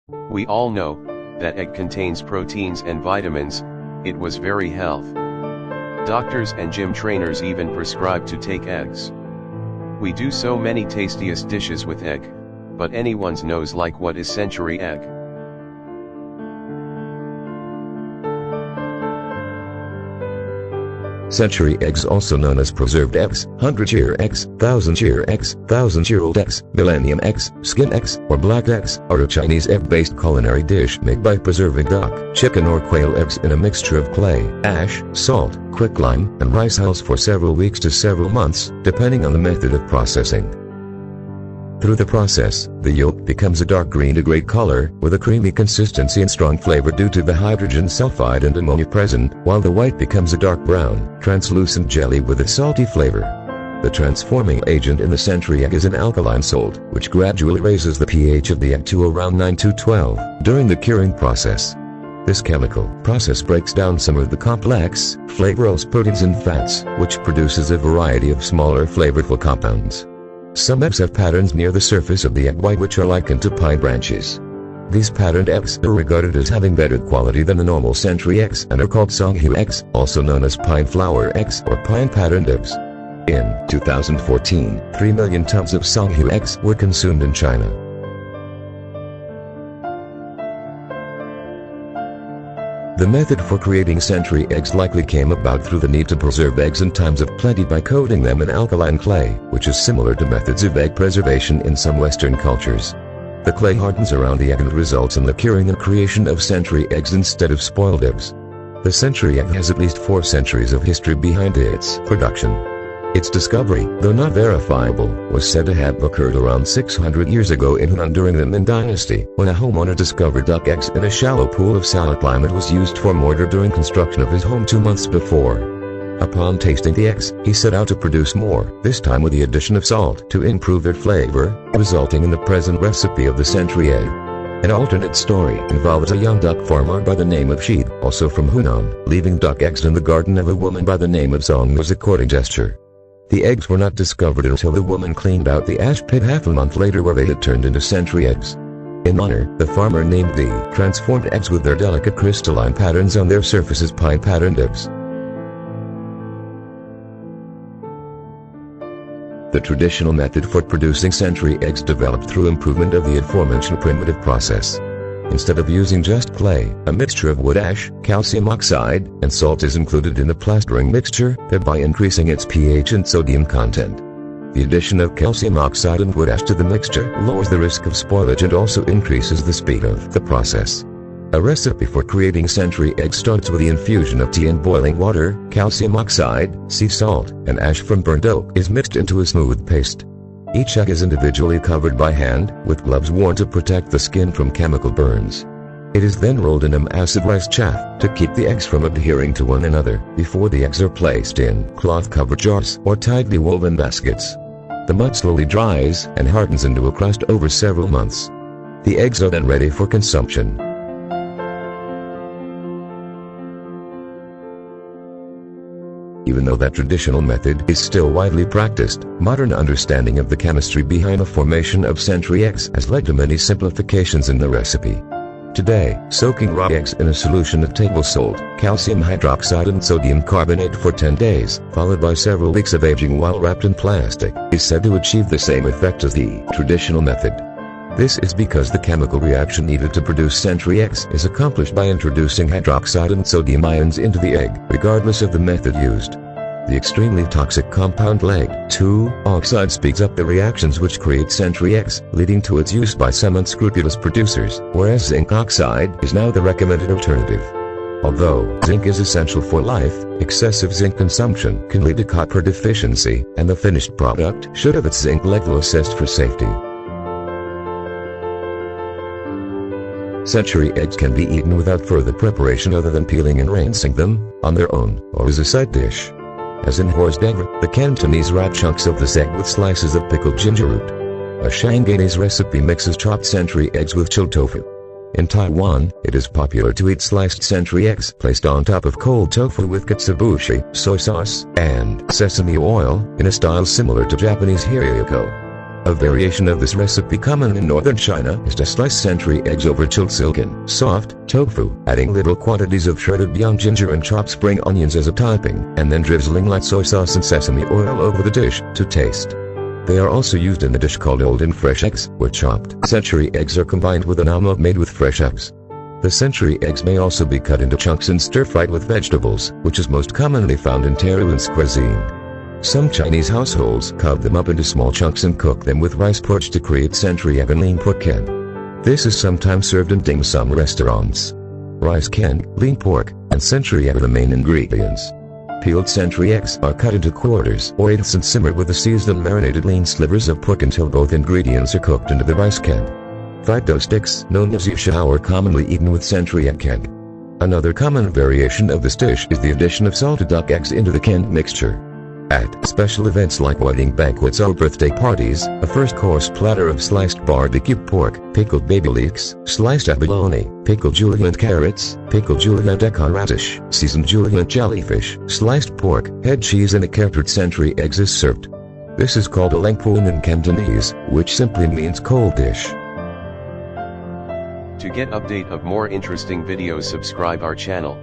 We all know that egg contains proteins and vitamins. It was very health. Doctors and gym trainers even prescribe to take eggs. We do so many tastiest dishes with egg, but anyone's knows like what is century egg? Century eggs, also known as preserved eggs, 100-year eggs, 1000-year eggs, 1000-year-old eggs, millennium eggs, skin eggs, or black eggs, are a Chinese egg-based culinary dish made by preserving duck, chicken or quail eggs in a mixture of clay, ash, salt, quicklime, and rice hulls for several weeks to several months, depending on the method of processing. Through the process, the yolk becomes a dark green to gray color, with a creamy consistency and strong flavor due to the hydrogen sulfide and ammonia present, while the white becomes a dark brown, translucent jelly with a salty flavor. The transforming agent in the century egg is an alkaline salt, which gradually raises the pH of the egg to around 9 to 12 during the curing process. This chemical process breaks down some of the complex, flavorless proteins and fats, which produces a variety of smaller flavorful compounds. Some eggs have patterns near the surface of the egg white which are likened to pine branches. These patterned eggs are regarded as having better quality than the normal century eggs and are called songhu eggs, also known as pine flower eggs or pine patterned eggs. In 2014, 3 million tons of songhu eggs were consumed in China. The method for creating century eggs likely came about through the need to preserve eggs in times of plenty by coating them in alkaline clay, which is similar to methods of egg preservation in some Western cultures. The clay hardens around the egg and results in the curing and creation of century eggs instead of spoiled eggs. The century egg has at least 4 centuries of history behind its production. Its discovery, though not verifiable, was said to have occurred around 600 years ago in Hunan during the Ming Dynasty, when a homeowner discovered duck eggs in a shallow pool of salicylate was used for mortar during construction of his home 2 months before. Upon tasting the eggs, he set out to produce more, this time with the addition of salt to improve their flavor, resulting in the present recipe of the century egg. An alternate story involves a young duck farmer by the name of Shi, also from Hunan, leaving duck eggs in the garden of a woman by the name of Zong as a courting gesture. The eggs were not discovered until the woman cleaned out the ash pit half a month later where they had turned into century eggs. In honor, the farmer named the transformed eggs with their delicate crystalline patterns on their surfaces pine patterned eggs. The traditional method for producing century eggs developed through improvement of the aforementioned primitive process. Instead of using just clay, a mixture of wood ash, calcium oxide, and salt is included in the plastering mixture, thereby increasing its pH and sodium content. The addition of calcium oxide and wood ash to the mixture lowers the risk of spoilage and also increases the speed of the process. A recipe for creating century eggs starts with the infusion of tea in boiling water, calcium oxide, sea salt, and ash from burnt oak is mixed into a smooth paste. Each egg is individually covered by hand, with gloves worn to protect the skin from chemical burns. It is then rolled in acid rice chaff to keep the eggs from adhering to one another before the eggs are placed in cloth-covered jars or tightly woven baskets. The mud slowly dries and hardens into a crust over several months. The eggs are then ready for consumption. Even though that traditional method is still widely practiced, modern understanding of the chemistry behind the formation of century eggs has led to many simplifications in the recipe. Today, soaking raw eggs in a solution of table salt, calcium hydroxide and sodium carbonate for 10 days, followed by several weeks of aging while wrapped in plastic, is said to achieve the same effect as the traditional method. This is because the chemical reaction needed to produce century eggs is accomplished by introducing hydroxide and sodium ions into the egg, regardless of the method used. The extremely toxic compound Leg-2-oxide speeds up the reactions which create century eggs, leading to its use by some unscrupulous producers, whereas zinc oxide is now the recommended alternative. Although zinc is essential for life, excessive zinc consumption can lead to copper deficiency, and the finished product should have its zinc level assessed for safety. Century eggs can be eaten without further preparation other than peeling and rinsing them, on their own, or as a side dish. As in horse-dagger, the Cantonese wrap chunks of this egg with slices of pickled ginger root. A Shanghainese recipe mixes chopped century eggs with chilled tofu. In Taiwan, it is popular to eat sliced century eggs placed on top of cold tofu with katsuobushi, soy sauce, and sesame oil, in a style similar to Japanese hirayuko. A variation of this recipe common in northern China is to slice century eggs over chilled silken, soft, tofu, adding little quantities of shredded young ginger and chopped spring onions as a topping, and then drizzling light soy sauce and sesame oil over the dish, to taste. They are also used in a dish called old and fresh eggs, where chopped century eggs are combined with an omelette made with fresh eggs. The century eggs may also be cut into chunks and stir-fried with vegetables, which is most commonly found in Taiwan's cuisine. Some Chinese households cut them up into small chunks and cook them with rice porridge to create century egg and lean pork can. This is sometimes served in dim sum restaurants. Rice can, lean pork, and century egg are the main ingredients. Peeled century eggs are cut into quarters or eighths and simmered with the seasoned and marinated lean slivers of pork until both ingredients are cooked into the rice can. Fried dough sticks, known as yushao, are commonly eaten with century egg can. Another common variation of this dish is the addition of salted duck eggs into the canned mixture. At special events like wedding banquets or birthday parties, a first-course platter of sliced barbecued pork, pickled baby leeks, sliced abalone, pickled julienne carrots, pickled julienne daikon radish, seasoned julienne jellyfish, sliced pork, head cheese and a charactered century eggs is served. This is called a lengpuan in Cantonese, which simply means cold dish. To get update of more interesting videos, subscribe our channel.